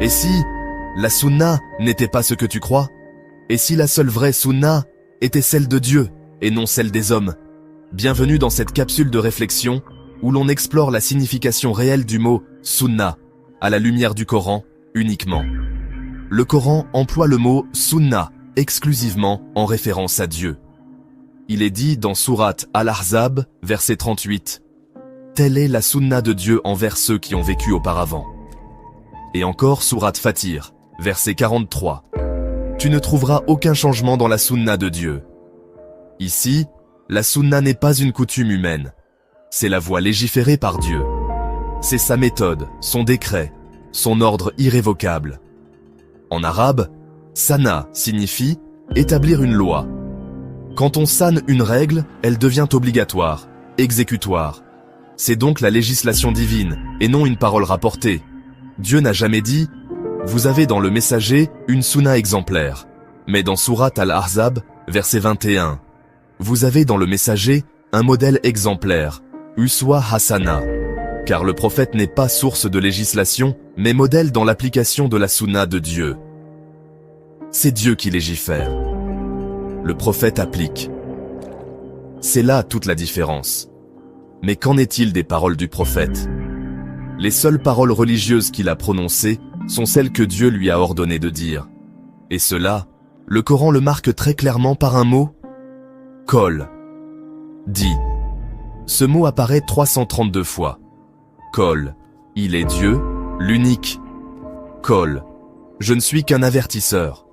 Et si la sunna n'était pas ce que tu crois? Et si la seule vraie sunna était celle de Dieu et non celle des hommes? Bienvenue dans cette capsule de réflexion où l'on explore la signification réelle du mot sunna à la lumière du Coran uniquement. Le Coran emploie le mot sunna exclusivement en référence à Dieu. Il est dit dans sourate Al-Ahzab, verset 38, « Telle est la sunna de Dieu envers ceux qui ont vécu auparavant. » Et encore sourate Fatir, verset 43, « Tu ne trouveras aucun changement dans la sunna de Dieu. » Ici, la sunna n'est pas une coutume humaine. C'est la voie légiférée par Dieu. C'est sa méthode, son décret, son ordre irrévocable. En arabe, sana signifie établir une loi. Quand on sanne une règle, elle devient obligatoire, exécutoire. C'est donc la législation divine, et non une parole rapportée. Dieu n'a jamais dit « Vous avez dans le messager une sunna exemplaire », mais dans sourate Al-Ahzab, verset 21, « Vous avez dans le messager un modèle exemplaire, uswa hasana », car le prophète n'est pas source de législation, mais modèle dans l'application de la sunna de Dieu. C'est Dieu qui légifère. Le prophète applique. C'est là toute la différence. Mais qu'en est-il des paroles du prophète? Les seules paroles religieuses qu'il a prononcées sont celles que Dieu lui a ordonné de dire. Et cela, le Coran le marque très clairement par un mot, Qol. Dit. Ce mot apparaît 332 fois. Qol. Il est Dieu, l'unique. Qol. Je ne suis qu'un avertisseur.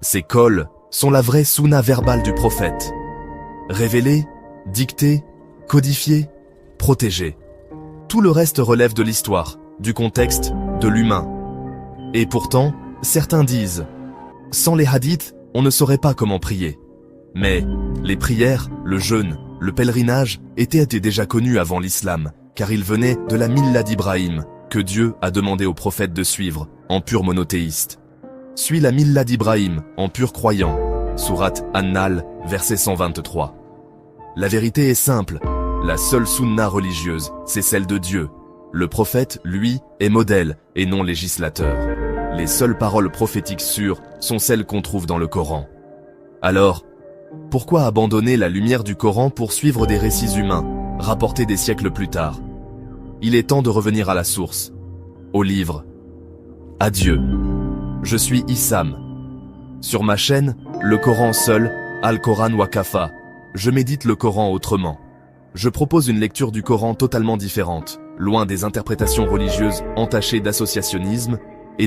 Ces Qol sont la vraie sunna verbale du prophète. Révélée, dictée, codifiée, protégée. Tout le reste relève de l'histoire, du contexte, de l'humain. Et pourtant, certains disent, sans les hadiths, on ne saurait pas comment prier. Mais les prières, le jeûne, le pèlerinage étaient déjà connus avant l'islam, car ils venaient de la milla d'Ibrahim, que Dieu a demandé au prophète de suivre, en pur monothéiste. Suis la milla d'Ibrahim, en pur croyant. Sourate An-Nahl, verset 123. La vérité est simple. La seule sunna religieuse, c'est celle de Dieu. Le prophète, lui, est modèle et non législateur. Les seules paroles prophétiques sûres sont celles qu'on trouve dans le Coran. Alors, pourquoi abandonner la lumière du Coran pour suivre des récits humains, rapportés des siècles plus tard? Il est temps de revenir à la source, au livre, à Dieu. Je suis Issam. Sur ma chaîne, le Coran seul, Al-Quran Wakafa, je médite le Coran autrement. Je propose une lecture du Coran totalement différente, loin des interprétations religieuses entachées d'associationnisme